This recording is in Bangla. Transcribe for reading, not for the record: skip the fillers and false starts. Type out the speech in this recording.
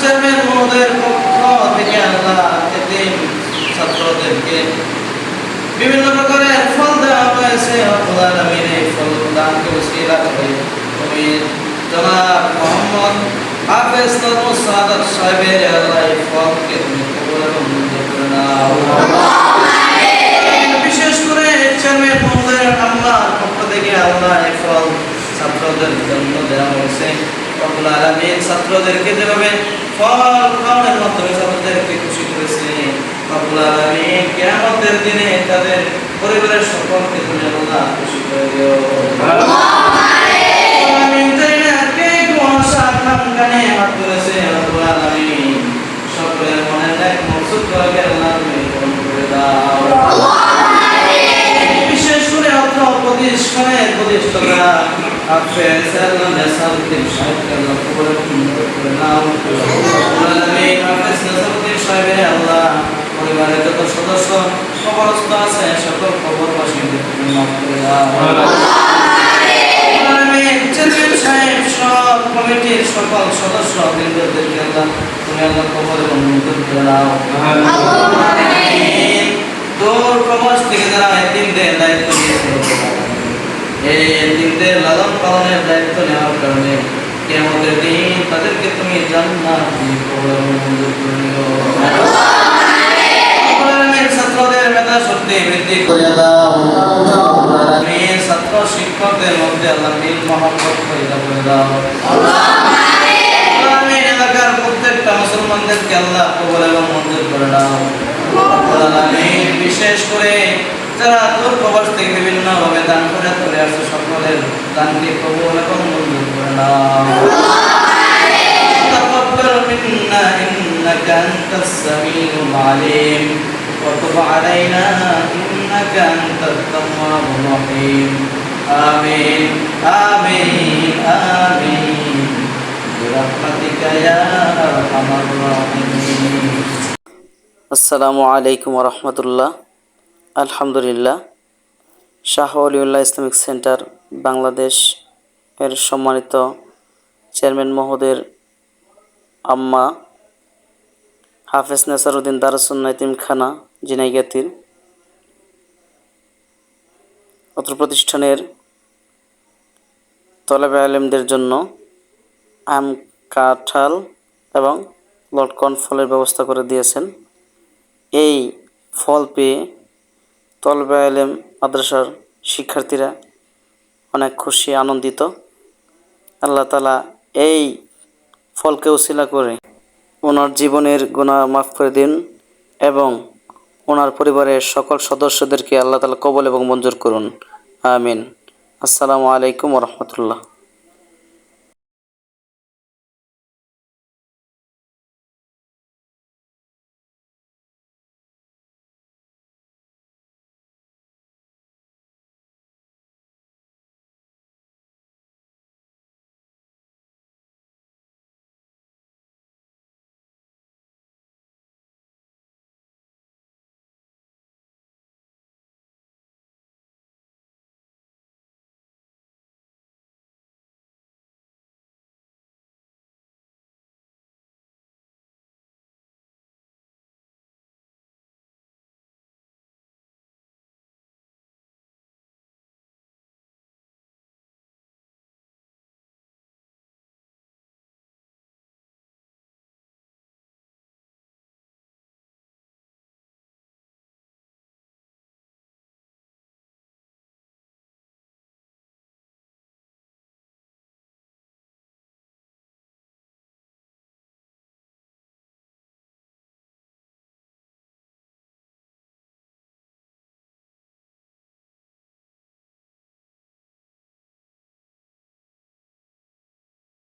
চেয়ারম্যান মহোদয়ের পক্ষ থেকে আল্লাহ এতিম ছাত্রদেরকে বিভিন্ন প্রকারের ফল দেওয়া হয়েছে। রব্বুল আলামিন এই ফল দানকে উসিলা করে তুমি জনাব মোহাম্মদ হাফেজ তরমুজ সাদাত সাহেবের আল্লাহ এই ফলকে তুমি কবুল এবং মঞ্জুর করে নাও। বিশেষ করে চেয়ারম্যান মহোদয়ের আল্লাহর পক্ষ থেকে আল্লাহ এই ফল ছাত্রদের জন্য দেওয়া হয়েছে। রব্বুল আলামিন ছাত্রদেরকে যেভাবে ফল খাওয়ানোর মাধ্যমে ছাত্রদেরকে খুশি করেছে, রব্বুল আলামিন কিয়ামতের দিনে তাদের পরিবারের সকলকে তুমি আল্লাহ খুশি করে দিও। আমিন। কে কুয়াশা খানখানে হাত করেছে, রব্বুল আলামিন সকলের মনের এক মকসুদ করে আল্লাহ তুমি পূরণ করে দাও। বিশেষ করে অর্থ প্রতিষ্ঠানের প্রতিষ্ঠাতা হাফেজ নেসারউদ্দিন সাহেবকে আল্লাহ কবুল এবং মঞ্জুর করে নাও। রব্বুল আলামিন হাফেজ নেসারউদ্দিন সাহেবের আল্লাহ পরিবারের যত সদস্য কবরস্থ আছে সকল কবরবাসীদের তুমি মাফ করে দাও। চেয়ারম্যান সাহেব সব কমিটির সকল সদস্য বৃন্দদেরকে আল্লাহ তুমি আল্লাহ কবর এবং মঞ্জুর করে দাও। দূর প্রবাস থেকে যারা এতিমদের দায়িত্ব নিয়েছে, এই এতিমদের লালন পালনের দায়িত্ব নেওয়ার কারণে কিয়ামতের দিন তাদেরকে তুমি জান্নাত দিয়ে কবর এবং মঞ্জুর করে নিও। ছাত্রদের মেধা শক্তি বৃদ্ধি করে দাও। ছাত্র শিক্ষকদের মধ্যে আল্লাহ মিল মহব্বত পয়দা করে দাও। এলাকার প্রত্যেকটা মুসলমানদেরকে আল্লাহ কবুল এবং মঞ্জুর করে দাও। বিশেষ করে যারা দূর প্রবাস থেকে বিভিন্ন ভাবে দান করে আসছে সকলের দানকে কবুল এবং মঞ্জুর করে দাও। তাকাব্বাল মিন্না ইন্নাকা আনতাস সামিউল আলিম وتب علينا إنك أنت التواب الرحيم آمين آمين آمين برحمتك يا أرحم الراحمين। আসসালামু আলাইকুম ওয়া রাহমাতুল্লাহ। আলহামদুলিল্লাহ, শাহ ওলিউল্লাহ ইসলামিক সেন্টার বাংলাদেশ এর সম্মানিত চেয়ারম্যান মহোদয়ের আম্মা হাফেজ নেসারউদ্দিন দারুসুন্নাহ এতিমখানা ঝিনাইগাতীর অত্র প্রতিষ্ঠানের তলেবে আলেমদের জন্য আম, কাঁঠাল এবং লটকন ফলের ব্যবস্থা করে দিয়েছেন। এই ফল পেয়ে তলেবে আলেম মাদ্রাসার শিক্ষার্থীরা অনেক খুশি আনন্দিত। আল্লাহ তাআলা এই ফলকে উসিলা করে ওনার জীবনের গুনাহ মাফ করে দিন এবং ওনার পরিবারের সকল সদস্যদেরকে আল্লাহ তাআলা কবুল এবং মঞ্জুর করুন। আমিন। আসসালামু আলাইকুম ওয়া রাহমাতুল্লাহ।